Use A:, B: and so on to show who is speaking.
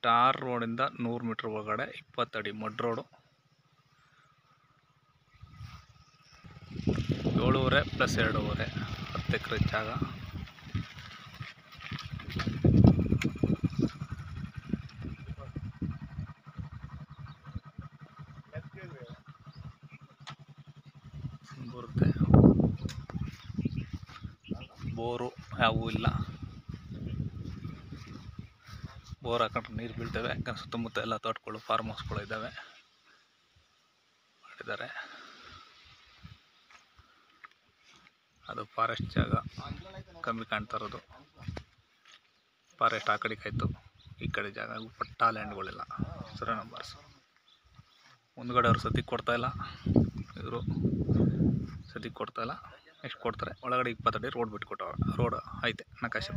A: ಟಾರ್ ರೋಡಿಂದ 100 ಮೀಟ್ರ್ ಒಳಗಡೆ 20 ಅಡಿ ಮಡ್ ರೋಡು. 7.5 + 2.5 10 ಎಕರೆ ಜಾಗ. ಬರುತ್ತೆ. ಬೋರು ಯಾವೂ ಇಲ್ಲ. ಬೋರ್ ಹಾಕೊಂಡ್ರೆ ನೀರು ಬೀಳ್ತವೆ. ಯಾಕಂದ್ರೆ ಸುತ್ತಮುತ್ತ ಎಲ್ಲ ತೋಟಗಳು, ಫಾರ್ಮ್ ಹೌಸ್ಗಳು ಇದ್ದಾವೆ, ಮಾಡಿದ್ದಾರೆ. ಅದು ಫಾರೆಸ್ಟ್ ಜಾಗ ಕಮ್ಮಿ ಕಾಣ್ತಾ ಇರೋದು. ಫಾರೆಸ್ಟ್ ಆ ಕಡೆಗೆ ಆಯಿತು, ಈ ಕಡೆ ಜಾಗ ಪಟ್ಟ ಲ್ಯಾಂಡ್ಗಳಿಲ್ಲ. ಸರಿ ನಂಬರ್ಸ್ ಮುಂದ್ಗಡೆ ಅವ್ರು ಸದ್ಯಕ್ಕೆ ಕೊಡ್ತಾಯಿಲ್ಲ, ಇವರು ಸದ್ಯಕ್ಕೆ ಕೊಡ್ತಾಯಿಲ್ಲ. ನೆಕ್ಸ್ಟ್ ಕೊಡ್ತಾರೆ. ಒಳಗಡೆ 20 ಅಡಿ ರೋಡ್ ಬಿಟ್ಟು ಕೊಟ್ಟವ್ರೆ. ರೋಡ್ ಐತೆ ನಕಾಶೆ.